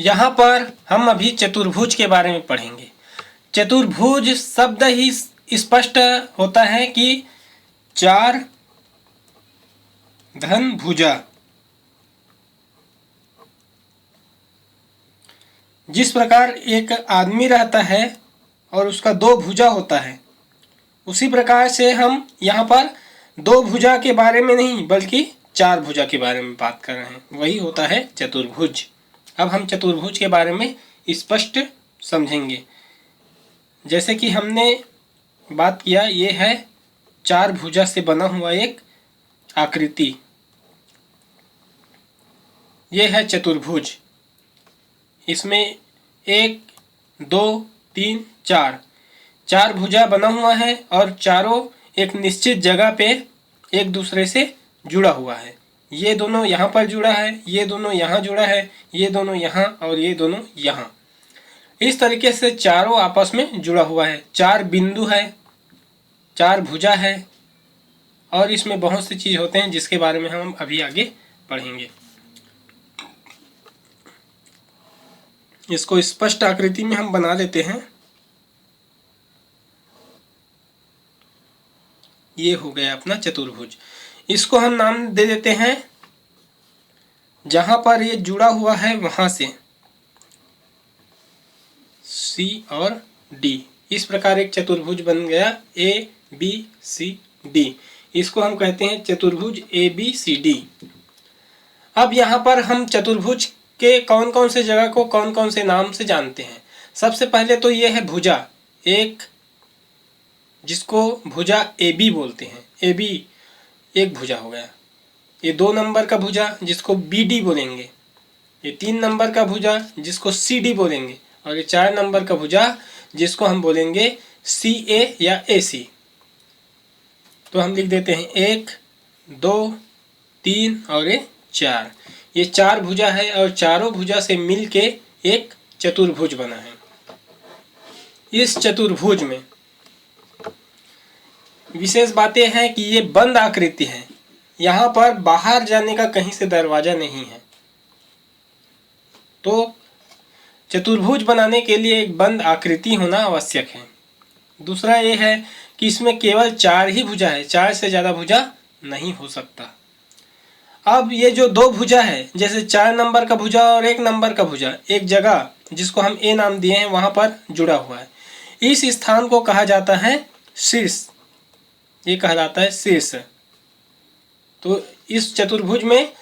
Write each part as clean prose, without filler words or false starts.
यहाँ पर हम अभी चतुर्भुज के बारे में पढ़ेंगे। चतुर्भुज शब्द ही स्पष्ट होता है कि चार धन भुजा। जिस प्रकार एक आदमी रहता है और उसका दो भुजा होता है, उसी प्रकार से हम यहाँ पर दो भुजा के बारे में नहीं बल्कि चार भुजा के बारे में बात कर रहे हैं। वही होता है चतुर्भुज। अब हम चतुर्भुज के बारे में स्पष्ट समझेंगे। जैसे कि हमने बात किया, ये है चार भुजा से बना हुआ एक आकृति, ये है चतुर्भुज। इसमें 1 2 3 4 चार भुजा बना हुआ है और चारों एक निश्चित जगह पे एक दूसरे से जुड़ा हुआ है। ये दोनों यहाँ पर जुड़ा है, ये दोनों यहाँ जुड़ा है, ये दोनों यहाँ और ये दोनों यहाँ। इस तरीके से चारों आपस में जुड़ा हुआ है। चार बिंदु है, चार भुजा है और इसमें बहुत सी चीज़ होते हैं जिसके बारे में हम अभी आगे पढ़ेंगे। इसको स्पष्ट आकृति में हम बना लेते हैं। ये हो गया अपना चतुर्भुज। इसको हम नाम दे देते हैं, जहां पर ये जुड़ा हुआ है वहां से C और D। इस प्रकार एक चतुर्भुज बन गया ABCD। इसको हम कहते हैं चतुर्भुज ABCD। अब यहाँ पर हम चतुर्भुज के कौन कौन से जगह को कौन कौन से नाम से जानते हैं। सबसे पहले तो ये है भुजा, एक, जिसको भुजा AB बोलते हैं। AB एक भुजा हो गया। ये 2 नंबर का भुजा जिसको BD बोलेंगे। ये 3 नंबर का भुजा जिसको CD बोलेंगे। और ये 4 नंबर का भुजा जिसको हम बोलेंगे CA या AC। तो हम लिख देते हैं 1 2 3 और ये 4। ये 4 भुजा है और चारों भुजा से मिलके एक चतुर्भुज बना है। इस चतुर्भुज में विशेष बातें हैं कि ये बंद आकृति है। यहाँ पर बाहर जाने का कहीं से दरवाजा नहीं है। तो चतुर्भुज बनाने के लिए एक बंद आकृति होना आवश्यक है। दूसरा ये है कि इसमें केवल 4 ही भुजा है, 4 से ज़्यादा भुजा नहीं हो सकता। अब ये जो 2 भुजा है, जैसे 4 नंबर का भुजा और 1 नंबर का भुजा, एक जगह जिसको हम A नाम दिए हैं वहाँ पर जुड़ा हुआ है। इस स्थान को कहा जाता है शीर्ष। ये कहलाता है शीर्ष। तो इस चतुर्भुज में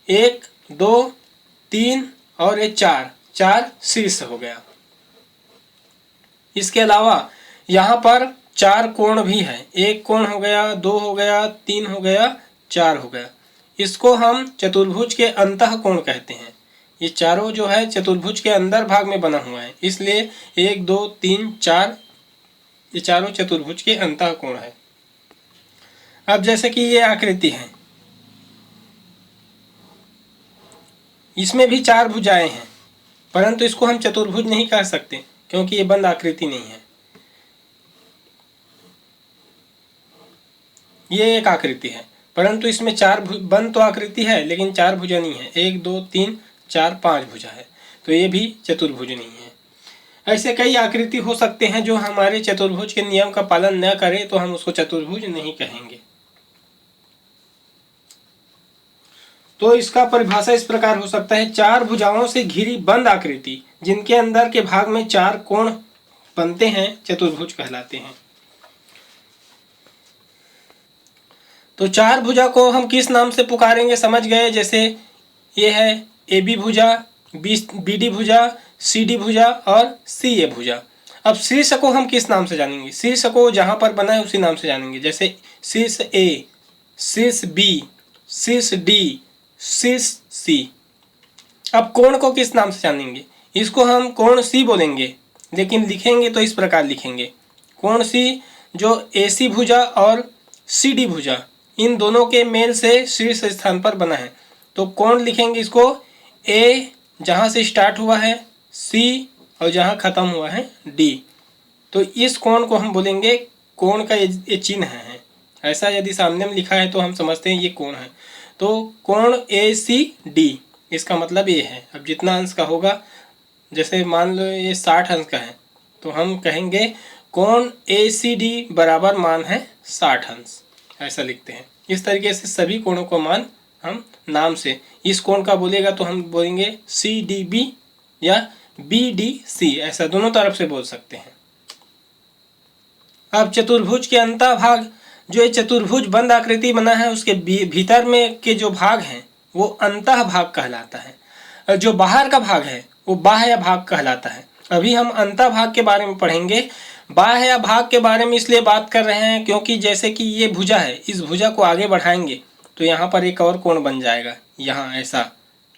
1 2 3 और ये 4 शीर्ष हो गया। इसके अलावा यहाँ पर 4 कोण भी है। 1 कोण हो गया, 2 हो गया, 3 हो गया, 4 हो गया। इसको हम चतुर्भुज के अंतः कोण कहते हैं। ये चारों जो है चतुर्भुज के अंदर भाग में बना हुआ है, इसलिए 1 2 3 4 ये चारों चतुर्भुज के अंतः कोण है। अब जैसे कि ये आकृति है, इसमें भी 4 भुजाएं हैं, परंतु इसको हम चतुर्भुज नहीं कह सकते क्योंकि ये बंद आकृति नहीं है। ये एक आकृति है परंतु इसमें 4 बंद तो आकृति है लेकिन 4 भुजा नहीं है। 1 2 3 4 5 भुजा है, तो ये भी चतुर्भुज नहीं है। ऐसे कई आकृति हो सकते हैं जो हमारे चतुर्भुज के नियम का पालन न करे तो हम उसको चतुर्भुज नहीं कहेंगे। तो इसका परिभाषा इस प्रकार हो सकता है, 4 भुजाओं से घिरी बंद आकृति जिनके अंदर के भाग में 4 कोण बनते हैं चतुर्भुज कहलाते हैं। तो 4 भुजा को हम किस नाम से पुकारेंगे समझ गए। जैसे ये है AB भुजा, BD भुजा, CD भुजा और CA भुजा। अब शीर्ष को हम किस नाम से जानेंगे। शीर्ष को जहाँ पर बना है उसी नाम से जानेंगे। जैसे शीर्ष A, शीर्ष B, शीर्ष D, शीर्ष C। अब कोण को किस नाम से जानेंगे। इसको हम कोण C बोलेंगे, लेकिन लिखेंगे तो इस प्रकार लिखेंगे। कोण C जो AC भुजा और CD भुजा इन दोनों के मेल से शीर्ष स्थान पर बना है। तो कोण लिखेंगे इसको A जहाँ से स्टार्ट हुआ है C और जहाँ ख़त्म हुआ है D। तो इस कोण को हम बोलेंगे कोण का ये चिन्ह है। ऐसा यदि सामने में लिखा है तो हम समझते हैं ये कोण है। तो कोण ACD इसका मतलब ये है। अब जितना अंश का होगा जैसे मान लो ये 60 अंश का है तो हम कहेंगे कोण ACD बराबर मान है 60 अंश, ऐसा लिखते हैं। इस तरीके से सभी कोणों को मान हम नाम से, इस कोण का बोलेगा तो हम बोलेंगे CDB या BDC, ऐसा दोनों तरफ से बोल सकते हैं। अब चतुर्भुज के अंतःभाग, जो ये चतुर्भुज बंद आकृति बना है उसके भीतर में के जो भाग हैं वो अंतःभाग कहलाता है, और जो बाहर का भाग है वो बाह्य भाग कहलाता है। अभी हम अंतःभाग के बारे में पढ़ेंगे। बाह्य भाग के बारे में इसलिए बात कर रहे हैं क्योंकि जैसे कि ये भुजा है, इस भुजा को आगे बढ़ाएंगे तो यहाँ पर एक और कोण बन जाएगा यहाँ ऐसा,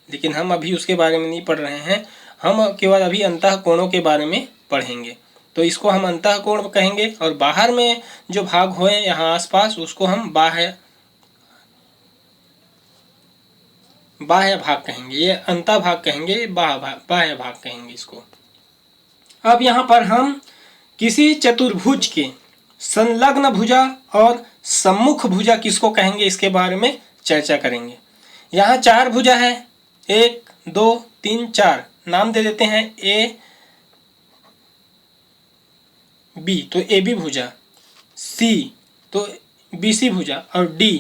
लेकिन हम अभी उसके बारे में नहीं पढ़ रहे हैं, हम केवल अभी अंतः कोणों के बारे में पढ़ेंगे। तो इसको हम अंतः कोण कहेंगे, और बाहर में जो भाग हुए यहाँ आसपास उसको हम बाह्य भाग कहेंगे। ये अंतः भाग कहेंगे, बाह्य भाग कहेंगे इसको। अब यहाँ पर हम किसी चतुर्भुज के संलग्न भुजा और सम्मुख भुजा किसको कहेंगे इसके बारे में चर्चा करेंगे। यहाँ 4 भुजा है, 1 2 3 4, नाम दे देते हैं A B तो AB भुजा, C तो BC भुजा, और D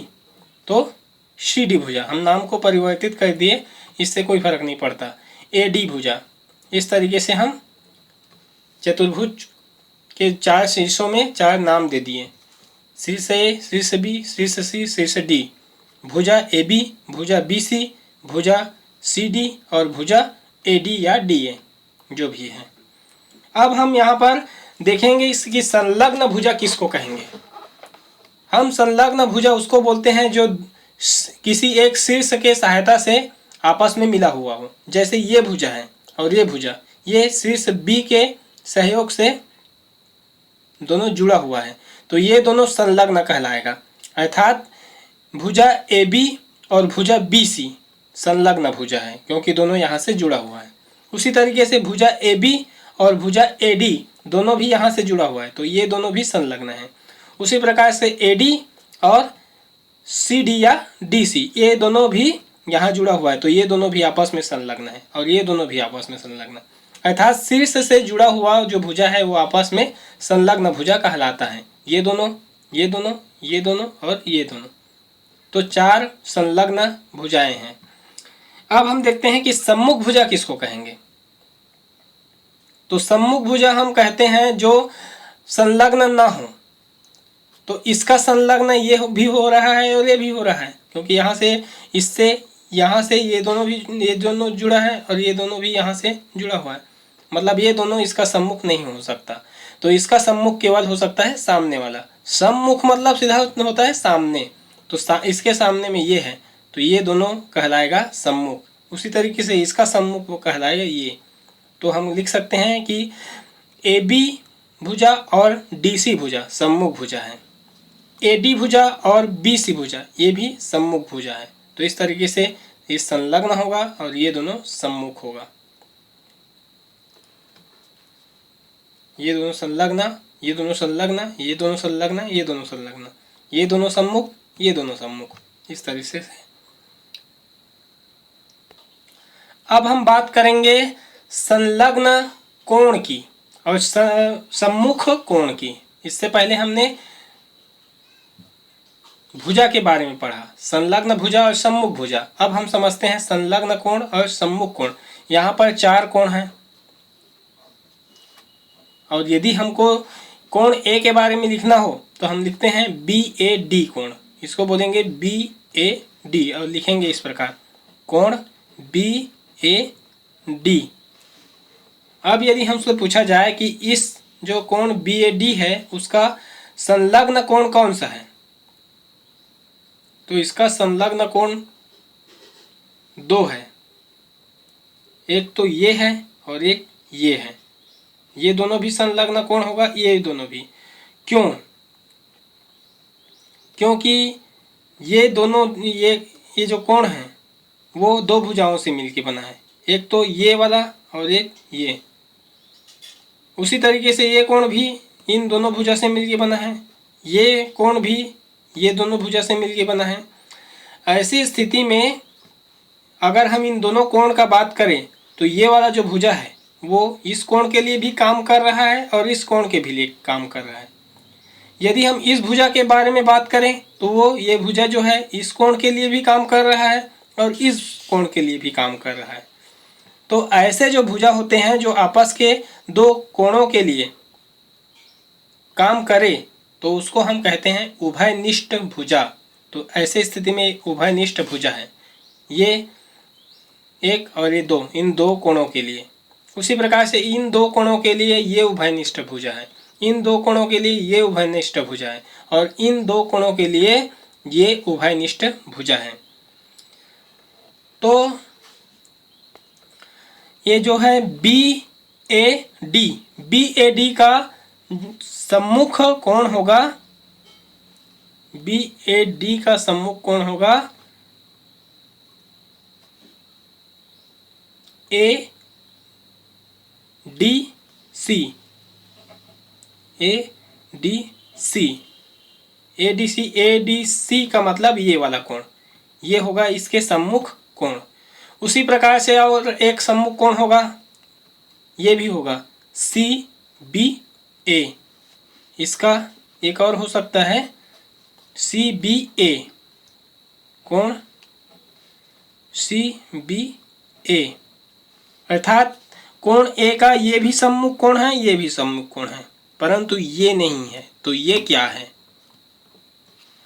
तो CD भुजा। हम नाम को परिवर्तित कर दिए, इससे कोई फर्क नहीं पड़ता। AD भुजा। इस तरीके से हम चतुर्भुज के 4 शीर्षों में 4 नाम दे दिए, शीर्ष A, शीर्ष B, शीर्ष C, शीर्ष D। भुजा AB, भुजा BC, भुजा CD और भुजा AD या DA जो भी है। अब हम यहाँ पर देखेंगे इसकी संलग्न भुजा किसको कहेंगे। हम संलग्न भुजा उसको बोलते हैं जो किसी एक शीर्ष के सहायता से आपस में मिला हुआ हो। जैसे ये भुजा है और ये भुजा, ये शीर्ष B के सहयोग से दोनों जुड़ा हुआ है, तो ये दोनों संलग्न कहलाएगा। अर्थात भुजा AB और भुजा BC संलग्न भुजा है क्योंकि दोनों यहाँ से जुड़ा हुआ है। उसी तरीके से भुजा AB और भुजा AD दोनों भी यहाँ से जुड़ा हुआ है, तो ये दोनों भी संलग्न हैं। उसी प्रकार से AD और CD या DC ये दोनों भी यहाँ जुड़ा हुआ है, तो ये दोनों भी आपस में संलग्न है, और ये दोनों भी आपस में संलग्न। अर्थात शीर्ष से जुड़ा हुआ जो भुजा है वो आपस में संलग्न भुजा कहलाता है। ये दोनों, ये दोनों, ये दोनों और ये दोनों, तो 4 संलग्न भुजाएं हैं। अब हम देखते हैं कि सम्मुख भुजा किसको कहेंगे। तो सम्मुख भुजा हम कहते हैं जो संलग्न ना हो, तो इसका संलग्न ये भी हो रहा है और ये भी हो रहा है, क्योंकि यहाँ से इससे यहाँ से ये दोनों जुड़ा है और ये दोनों भी यहाँ से जुड़ा हुआ है, मतलब ये दोनों इसका सम्मुख नहीं हो सकता। तो इसका सम्मुख केवल हो सकता है सामने वाला। सम्मुख मतलब सीधा होता है सामने, तो इसके सामने में ये है तो ये दोनों कहलाएगा सम्मुख। उसी तरीके से इसका सम्मुख वो कहलाएगा ये। तो हम लिख सकते हैं कि AB भुजा और DC भुजा सम्मुख भुजा है, AD भुजा और BC भुजा ये भी सम्मुख भुजा है। तो इस तरीके से ये संलग्न होगा और ये दोनों सम्मुख होगा। ये दोनों संलग्न, ये दोनों संलग्न, ये दोनों संलग्न, ये दोनों संलग्न, ये दोनों सम्मुख, ये दोनों सम्मुख, इस तरीके से। अब हम बात करेंगे संलग्न कोण की और सम्मुख कोण की। इससे पहले हमने भुजा के बारे में पढ़ा, संलग्न भुजा और सम्मुख भुजा। अब हम समझते हैं संलग्न कोण और सम्मुख कोण। यहाँ पर 4 कोण हैं, और यदि हमको कोण A के बारे में लिखना हो तो हम लिखते हैं BAD कोण। इसको बोलेंगे BAD और लिखेंगे इस प्रकार कोण BAD। अब यदि हमसे पूछा जाए कि इस जो कोण BAD है उसका संलग्न कोण कौन सा है, तो इसका संलग्न कोण 2 है। एक तो ये है और एक ये है, ये दोनों भी संलग्न कोण होगा, ये दोनों भी। क्यों? क्योंकि ये दोनों ये जो कोण है वो 2 भुजाओं से मिलकर बना है, एक तो ये वाला और एक ये। उसी तरीके से ये कोण भी इन दोनों भुजा से मिलकर बना है, ये कोण भी ये दोनों भुजा से मिलकर बना है। ऐसी स्थिति में अगर हम इन दोनों कोण का बात करें तो ये वाला जो भुजा है वो इस कोण के लिए भी काम कर रहा है और इस कोण के भी लिए काम कर रहा है। यदि हम इस भुजा के बारे में बात करें तो वो ये भुजा जो है इस कोण के लिए भी काम कर रहा है और इस कोण के लिए भी काम कर रहा है। तो ऐसे जो भुजा होते हैं जो आपस के दो कोणों के लिए काम करे तो उसको हम कहते हैं उभयनिष्ठ भुजा। तो ऐसे स्थिति में उभयनिष्ठ भुजा है, ये एक और ये दो, इन दो कोणों के लिए। उसी प्रकार से इन दो कोणों के लिए ये उभयनिष्ठ भुजा है, इन दो कोणों के लिए ये उभयनिष्ठ भुजा है और इन दो कोणों के लिए ये उभयनिष्ठ भुजा है। तो ये जो है BAD का सम्मुख कोण होगा, BAD का सम्मुख कोण होगा ADC। ADC का मतलब ये वाला कोण, ये होगा इसके सम्मुख कोण। उसी प्रकार से और एक सम्मुख कोण होगा, ये भी होगा CBA। इसका एक और हो सकता है CBA कोण, CBA अर्थात कोण A का ये भी सम्मुख कोण है, ये भी सम्मुख कोण है, परंतु ये नहीं है। तो ये क्या है?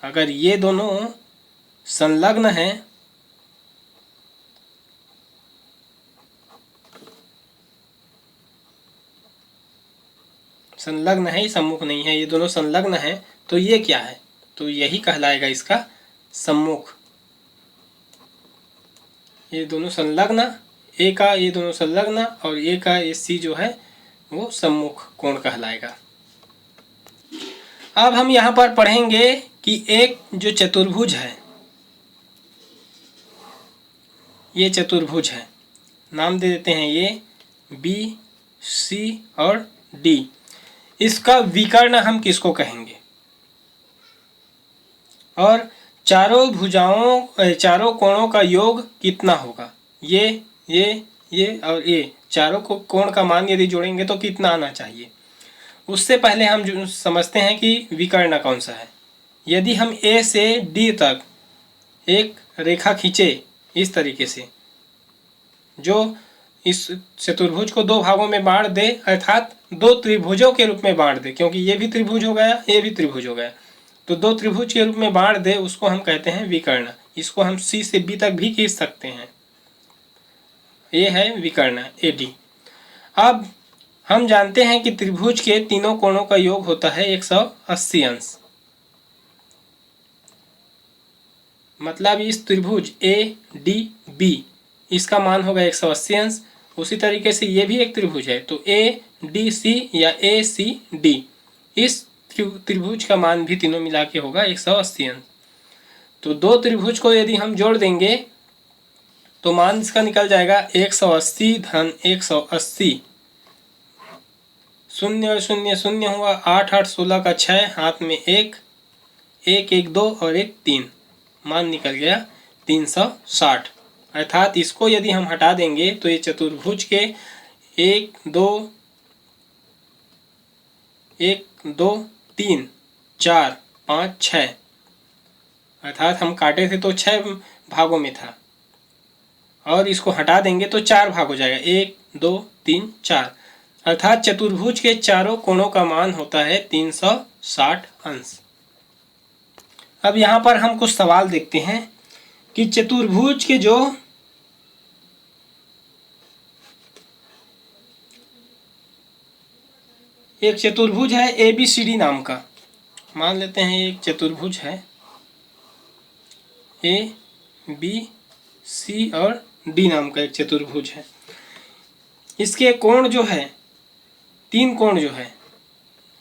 अगर ये दोनों संलग्न हैं संलग्न है, सम्मुख नहीं है, ये दोनों संलग्न हैं, तो ये क्या है? तो यही कहलाएगा इसका सम्मुख। ये दोनों संलग्न, ए का ये दोनों संलग्न और ए का ये सी जो है वो सम्मुख कोण कहलाएगा। अब हम यहाँ पर पढ़ेंगे कि एक जो चतुर्भुज है, ये चतुर्भुज है, नाम दे देते हैं ये BC और D। इसका विकर्ण हम किसको कहेंगे? और चारों भुजाओं, चारों कोणों का योग कितना होगा? ये और ये चारों को कोण का मान यदि जोड़ेंगे तो कितना आना चाहिए? उससे पहले हम जो समझते हैं कि विकर्ण कौन सा है। यदि हम A से D तक एक रेखा खींचे इस तरीके से, जो इस चतुर्भुज को दो भागों में बांट दे, अर्थात दो त्रिभुजों के रूप में बांट दे, क्योंकि ये भी त्रिभुज हो गया, ये भी त्रिभुज हो गया, तो दो त्रिभुज के रूप में बांट दे, उसको हम कहते हैं विकर्ण। इसको हम C से B तक भी खींच सकते हैं, ये है विकर्ण AD। अब हम जानते हैं कि त्रिभुज के तीनों कोणों का योग होता है 180 अंश। मतलब इस त्रिभुज ADB इसका मान होगा 180 अंश। उसी तरीके से ये भी एक त्रिभुज है, तो ADC या ACD, इस त्रिभुज का मान भी तीनों मिला के होगा 180 अंश। तो दो त्रिभुज को यदि हम जोड़ देंगे तो मान इसका निकल जाएगा 180 धन 180, शून्य और शून्य शून्य हुआ, 8 8 16 का 6, हाथ में 1 1 1 2 और 1 3, मान निकल गया 360। अर्थात इसको यदि हम हटा देंगे तो ये चतुर्भुज के 1 2 3 4 5 6, अर्थात हम काटे थे तो 6 भागों में था, और इसको हटा देंगे तो 4 भाग हो जाएगा, 1 2 3 4। अर्थात चतुर्भुज के चारों कोणों का मान होता है 360 अंश। अब यहाँ पर हम कुछ सवाल देखते हैं कि चतुर्भुज के जो एक चतुर्भुज है ABCD नाम का, मान लेते हैं एक चतुर्भुज है ABC और D नाम का एक चतुर्भुज है। इसके कोण जो है, 3 कोण जो है,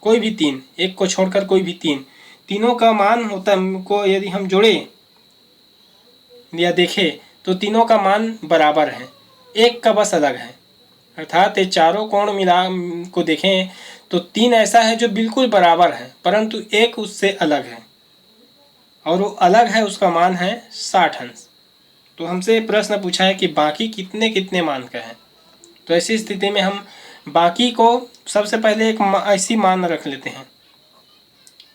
कोई भी 3, एक को छोड़कर कोई भी 3, तीनों का मान होता को यदि हम जोड़े या देखें तो तीनों का मान बराबर है, एक का बस अलग है। अर्थात ये चारों कोण मिला को देखें तो 3 ऐसा है जो बिल्कुल बराबर है, परंतु एक उससे अलग है, और वो अलग है, उसका मान है 60 अंश। तो हमसे प्रश्न पूछा है कि बाकी कितने कितने मान का है, तो ऐसी स्थिति में हम बाकी को सबसे पहले एक ऐसी मान रख लेते हैं,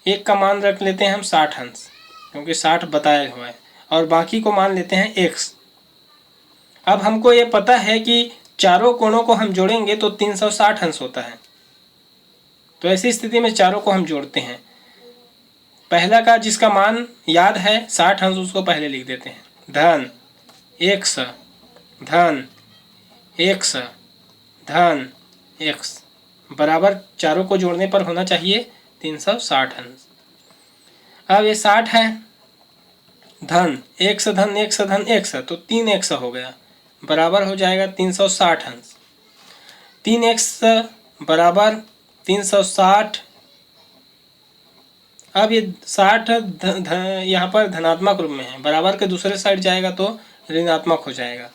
एक का मान रख लेते हैं हम 60 अंश, क्योंकि 60 बताया हुआ है, और बाकी को मान लेते हैं x। अब हमको ये पता है कि चारों कोणों को हम जोड़ेंगे तो 360 अंश होता है। तो ऐसी स्थिति में चारों को हम जोड़ते हैं। पहला का जिसका मान याद है 60 अंश, उसको पहले लिख देते हैं, धन x धन x धन x बराबर चारों को जोड़ने पर होना चाहिए 360 अंश। अब ये 60 है, धन x धन x धन x, तो 3x हो गया, बराबर हो जाएगा 360 अंश। 3x बराबर 360। अब ये 60 यहाँ पर धनात्मक रूप में है, बराबर के दूसरे साइड जाएगा तो ऋणात्मक हो जाएगा।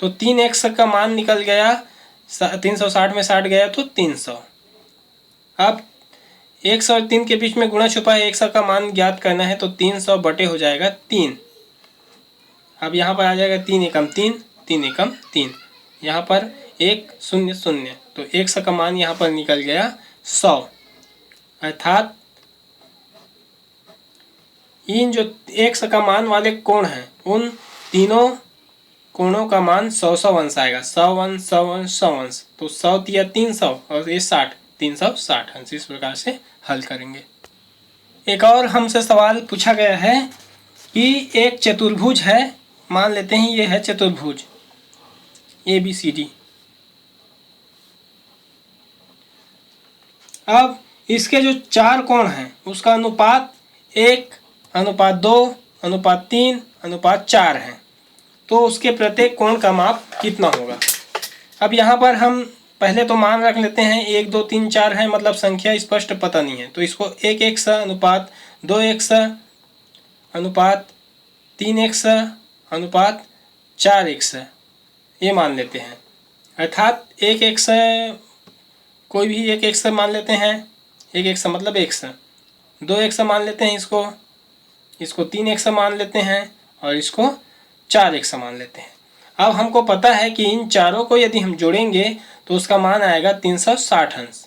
तो 3x का मान निकल गया, 360 में 60 गया तो 300। अब 1 और 3 के बीच में गुणा छुपा है, 1 का मान ज्ञात करना है, तो 300 बटे हो जाएगा 3। अब यहाँ पर आ जाएगा 3 एकम 3, 3 एकम 3, यहाँ पर 1 0 0, तो 1 का मान यहाँ पर निकल गया 100। अर्थात इन जो 1 का मान वाले कोण हैं, उन तीनों कोणों का मान 100 अंश आएगा, 100 अंश 100 अंश 100 अंश, तो 100 तिया 300 और ये 60, 360 अंश। इस प्रकार से हल करेंगे। एक और हमसे सवाल पूछा गया है कि एक चतुर्भुज है, मान लेते हैं ये है चतुर्भुज ABCD। अब इसके जो 4 कोण हैं उसका अनुपात 1 अनुपात 2 अनुपात 3 अनुपात 4 है, तो उसके प्रत्येक कोण का माप कितना होगा। अब यहाँ पर हम पहले तो मान रख लेते हैं 1 2 3 4 है, मतलब संख्या स्पष्ट पता नहीं है, तो इसको 1x अनुपात 2x अनुपात 3x अनुपात 4x ये मान लेते हैं। अर्थात 1x कोई भी 1x मान लेते हैं, 1x मतलब x, 2x मान लेते हैं, इसको 3x मान लेते हैं और इसको 4x मान लेते हैं। अब हमको पता है कि इन चारों को यदि हम जोड़ेंगे तो उसका मान आएगा 360 अंश।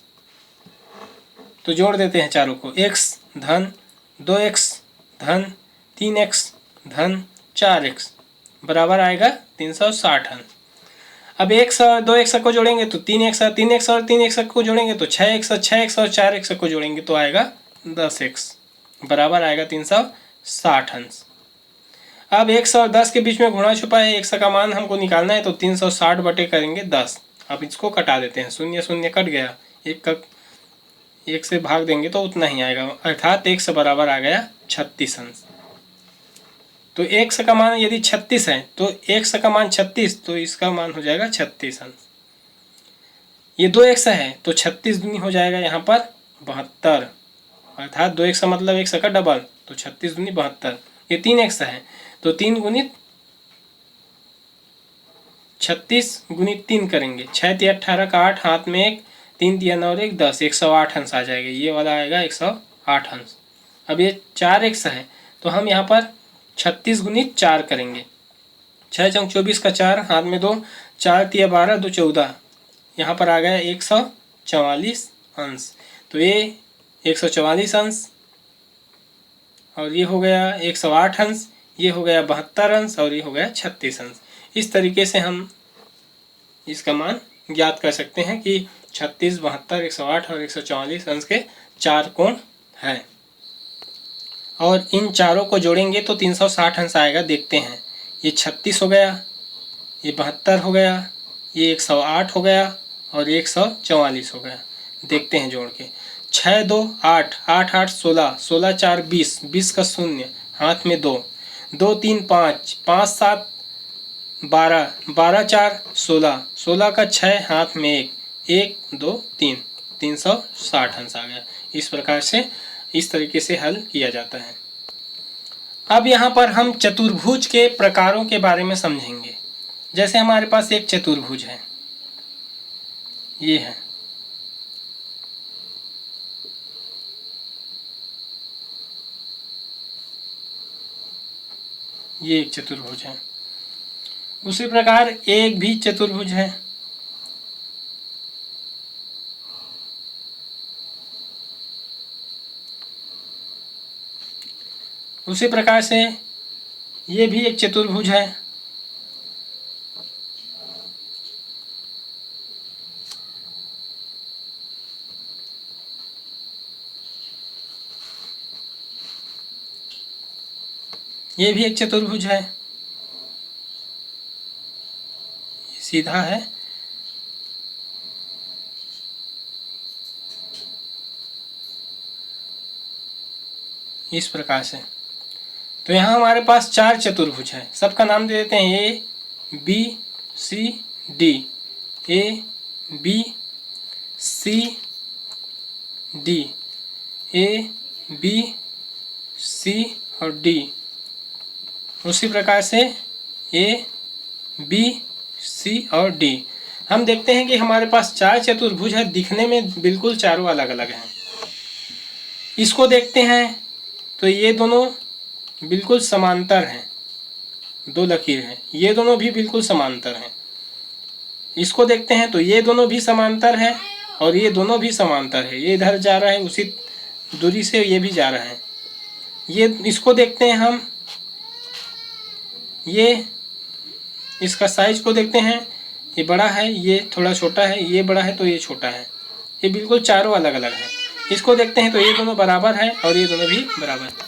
तो जोड़ देते हैं चारों को, x धन 2x धन 3x धन 4x बराबर आएगा 360 अंश। अब 1 और 2x को जोड़ेंगे तो 3x, 3x और 3x को जोड़ेंगे तो 6x, 6x और 4x को जोड़ेंगे तो आएगा 10x बराबर आएगा 360 अंश। अब 1 और 10 के बीच में गुणा छुपा है, 1 का मान हमको निकालना है, तो 360 बटे करेंगे 10। अब इसको कटा देते हैं, 0 0 कट गया, 1 से भाग देंगे तो उतना ही आएगा, अर्थात 1 बराबर आ गया 36 अंश। तो 1 का मान यदि 36 है तो 1 का मान 36, तो इसका मान हो जाएगा 36 अंश। ये 2x है तो 36 दूनी हो जाएगा यहाँ पर 72, अर्थात 2x मतलब 1 का डबल, तो 36 दूनी 72। ये 3x है तो 3 गुणित 36 गुणित 3 करेंगे, 6 तिया 18 का 8, हाथ में 1, 3 तिया 9 और 1 10, 108 अंश आ जाएगा, ये वाला आएगा 108 अंश। अब ये 4x है तो हम यहाँ पर 36 गुणित 4 करेंगे, 6 चौक 24 का 4, हाथ में 2, 4 तिया 12 2 14, यहाँ पर आ गया 144 अंश। तो ये 144 अंश और ये हो गया 108 अंश, ये हो गया 72 अंश और ये हो गया 36 अंश। इस तरीके से हम इसका मान ज्ञात कर सकते हैं कि 36, 72, 108 और 144 अंश के 4 कोण हैं, और इन चारों को जोड़ेंगे तो 360 अंश आएगा। देखते हैं, ये 36 हो गया, ये 72 हो गया, ये 108 हो गया और ये 144 हो गया। देखते हैं जोड़ के, 6 2 8, 8 8 16, 16 4 20, 20 का 0, हाथ में 2, 2 3 5, 5 7 12, 12 4 16, 16 का 6, हाथ में 1, 1 2 3, 360 अंश आ गया। इस प्रकार से इस तरीके से हल किया जाता है। अब यहाँ पर हम चतुर्भुज के प्रकारों के बारे में समझेंगे। जैसे हमारे पास एक चतुर्भुज है, ये है, ये एक चतुर्भुज है। उसी प्रकार एक भी चतुर्भुज है, उसी प्रकार से ये भी एक चतुर्भुज है। ये भी एक चतुर्भुज है, सीधा है। इस प्रकार से तो यहाँ हमारे पास 4 चतुर्भुज है। सबका नाम दे देते हैं A B C D. A B C D, A B C और डी। उसी प्रकार से ए बी सी और डी। हम देखते हैं कि हमारे पास 4 चतुर्भुज है, दिखने में बिल्कुल चारों अलग अलग हैं। इसको देखते हैं तो ये दोनों बिल्कुल समांतर हैं, 2 लकीर हैं, ये दोनों भी बिल्कुल समांतर हैं। इसको देखते हैं तो ये दोनों भी समांतर है और ये दोनों भी समांतर है। ये इधर जा रहा है, उसी दूरी से ये भी जा रहा है। ये इसको देखते हैं हम, ये इसका साइज को देखते हैं, ये बड़ा है, ये थोड़ा छोटा है, ये बड़ा है तो ये छोटा है। ये बिल्कुल चारों अलग अलग हैं। इसको देखते हैं तो ये दोनों बराबर है और ये दोनों भी बराबर है।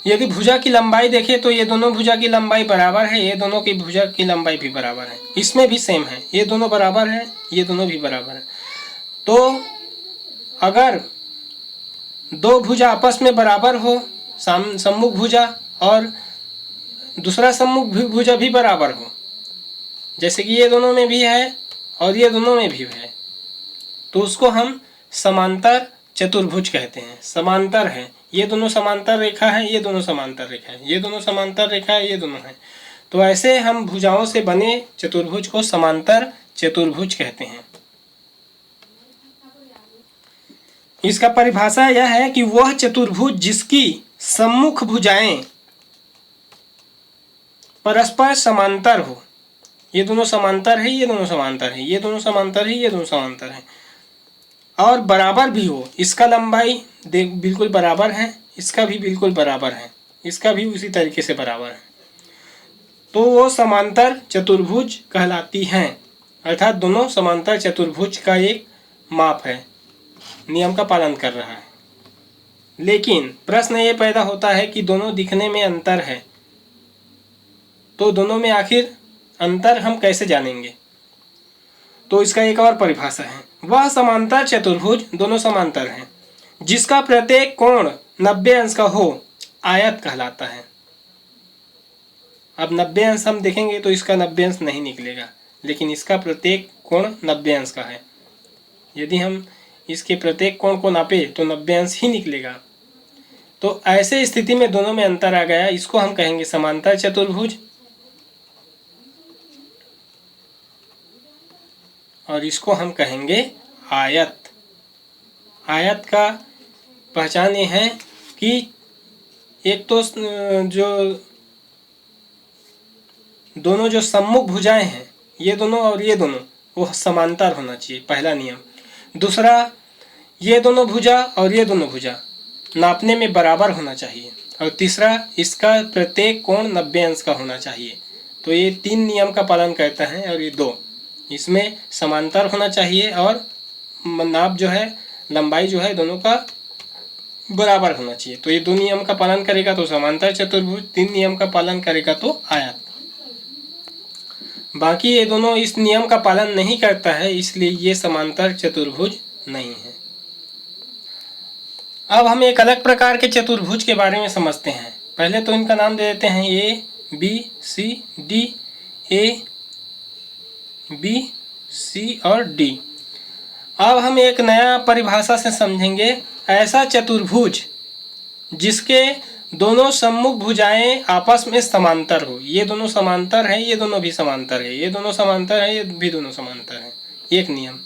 यदि भुजा की लंबाई देखें तो ये दोनों भुजा की लंबाई बराबर है, ये दोनों की भुजा की लंबाई भी बराबर है। इसमें भी सेम है, ये दोनों बराबर है, ये दोनों भी बराबर है। तो अगर 2 भुजा आपस में बराबर हो, सम्मुख भुजा, और दूसरा सम्मुख भुजा भी बराबर हो, जैसे कि ये दोनों में भी है और ये दोनों में भी है, तो उसको हम समांतर चतुर्भुज कहते हैं। समांतर है, ये दोनों समांतर रेखा है, ये दोनों समांतर रेखा है, ये दोनों समांतर रेखा है, ये दोनों है। तो ऐसे हम भुजाओं से बने चतुर्भुज को समांतर चतुर्भुज कहते हैं। इसका परिभाषा यह है कि वह चतुर्भुज जिसकी सम्मुख भुजाएं परस्पर समांतर हो। ये दोनों समांतर है, ये दोनों समांतर है, ये दोनों समांतर है, ये दोनों समांतर है, और बराबर भी हो। इसका लंबाई देख बिल्कुल बराबर है, इसका भी बिल्कुल बराबर है, इसका भी उसी तरीके से बराबर है, तो वो समांतर चतुर्भुज कहलाती हैं। अर्थात दोनों समांतर चतुर्भुज का एक माप है, नियम का पालन कर रहा है। लेकिन प्रश्न ये पैदा होता है कि दोनों दिखने में अंतर है, तो दोनों में आखिर अंतर हम कैसे जानेंगे? तो इसका एक और परिभाषा है, वह समांतर चतुर्भुज, दोनों समांतर हैं, जिसका प्रत्येक कोण 90 अंश का हो, आयत कहलाता है। अब 90 अंश हम देखेंगे तो इसका 90 अंश नहीं निकलेगा, लेकिन इसका प्रत्येक कोण 90 अंश का है। यदि हम इसके प्रत्येक कोण को नापे तो 90 अंश ही निकलेगा। तो ऐसे स्थिति में दोनों में अंतर आ गया, इसको हम कहेंगे समांतर चतुर्भुज, और इसको हम कहेंगे आयत। आयत का पहचान ये है कि एक तो जो दोनों जो सम्मुख भुजाएं हैं, ये दोनों और ये दोनों, वो समांतर होना चाहिए, पहला नियम। दूसरा, ये दोनों भुजा और ये दोनों भुजा नापने में बराबर होना चाहिए। और तीसरा, इसका प्रत्येक कोण 90 अंश का होना चाहिए। तो ये 3 नियम का पालन करता है, और ये 2, इसमें समांतर होना चाहिए और नाप जो है, लंबाई जो है, दोनों का बराबर होना चाहिए। तो ये 2 नियम का पालन करेगा तो समांतर चतुर्भुज, 3 नियम का पालन करेगा तो आयत। बाकी ये दोनों इस नियम का पालन नहीं करता है, इसलिए ये समांतर चतुर्भुज नहीं है। अब हम एक अलग प्रकार के चतुर्भुज के बारे में समझते हैं। पहले तो इनका नाम दे देते हैं A B C D. A B C और डी। अब हम एक नया परिभाषा से समझेंगे, ऐसा चतुर्भुज जिसके दोनों सम्मुख भुजाएं आपस में समांतर हो। ये दोनों समांतर है, ये दोनों भी समांतर है, ये दोनों समांतर है, ये भी दोनों समांतर है, एक नियम।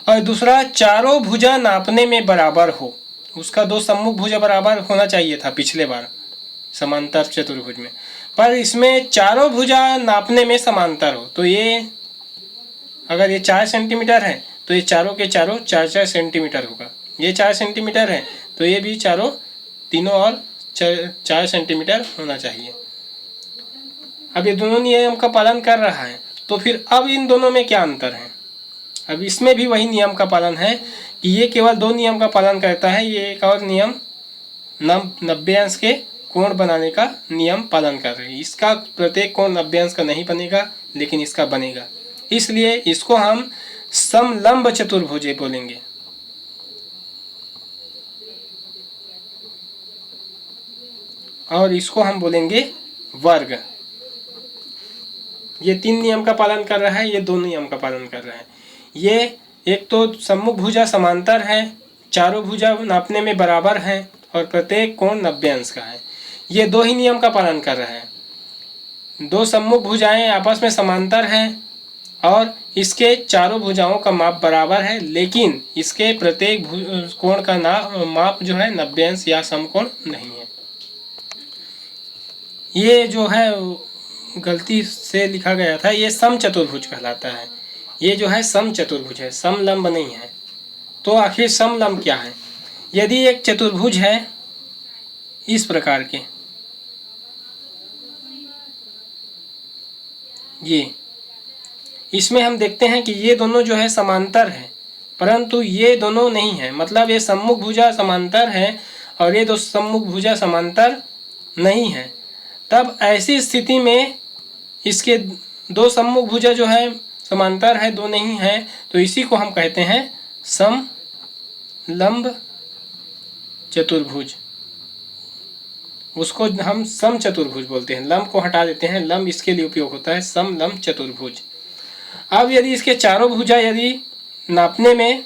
और दूसरा, चारों भुजा नापने में बराबर हो। उसका 2 सम्मुख भुजा बराबर होना चाहिए था पिछले बार समांतर चतुर्भुज में, पर इसमें चारों भुजा नापने में समांतर हो। तो ये अगर ये 4 सेंटीमीटर है तो ये चारों के चारों 4-4 सेंटीमीटर होगा। ये 4 सेंटीमीटर है तो ये भी चारों, तीनों और 4 सेंटीमीटर होना चाहिए। अब ये दोनों नियम का पालन कर रहा है, तो फिर अब इन दोनों में क्या अंतर है? अब इसमें भी वही नियम का पालन है कि ये केवल 2 नियम का पालन करता है। ये एक और नियम 90 अंश के कोण बनाने का नियम पालन कर रही है। इसका प्रत्येक कोण 90 अंश का नहीं बनेगा, लेकिन इसका बनेगा। इसलिए इसको हम समलंब चतुर्भुज बोलेंगे। और इसको हम बोलेंगे वर्ग। ये 3 नियम का पालन कर रहा है, ये 2 नियम का पालन कर रहा है। ये एक तो सम्मुख भुजा समांतर है, चारों भुजा नापने में बराबर हैं और प्रत्येक कोण 90 अंश का है। ये 2 ही नियम का पालन कर रहा है। 2 सम्मुख भुजाएं आपस में समांतर हैं और इसके चारों भुजाओं का माप बराबर है, लेकिन इसके प्रत्येक कोण का माप जो है 90 अंश या समकोण नहीं है। ये जो है गलती से लिखा गया था, ये समचतुर्भुज कहलाता है। ये जो है समचतुर्भुज है, समलंब नहीं है। तो आखिर समलंब क्या है? यदि एक चतुर्भुज है इस प्रकार के, ये इसमें हम देखते हैं कि ये दोनों जो है समांतर है, परंतु ये दोनों नहीं है। मतलब ये सम्मुख भुजा समांतर है और ये 2 सम्मुख भुजा समांतर नहीं है। तब ऐसी स्थिति में इसके 2 सम्मुख भुजा जो है समांतर है, 2 नहीं है, तो इसी को हम कहते हैं समलंब चतुर्भुज। उसको हम समचतुर्भुज बोलते हैं। लंब को हटा देते हैं, लंब इसके लिए उपयोग होता है, समलंब चतुर्भुज। अब यदि इसके चारों भुजा यदि नापने में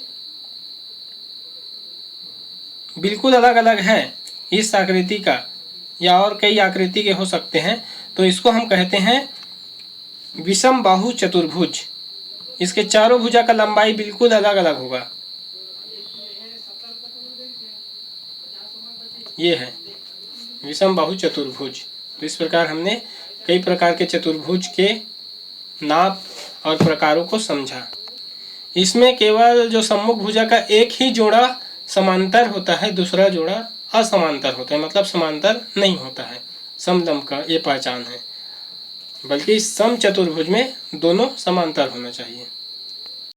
बिल्कुल अलग अलग है इस आकृति का, या और कई आकृति के हो सकते हैं, तो इसको हम कहते हैं विषम बाहु चतुर्भुज। इसके चारों भुजा का लंबाई बिल्कुल अलग अलग होगा। ये है विषम बाहु चतुर्भुज। तो इस प्रकार हमने कई प्रकार के चतुर्भुज के नाप और प्रकारों को समझा। इसमें केवल जो सम्मुख भुजा का एक ही जोड़ा समांतर होता है, दूसरा जोड़ा असमांतर होता है, मतलब समांतर नहीं होता है। समलंब का ये पहचान है, बल्कि समचतुर्भुज में दोनों समांतर होना चाहिए।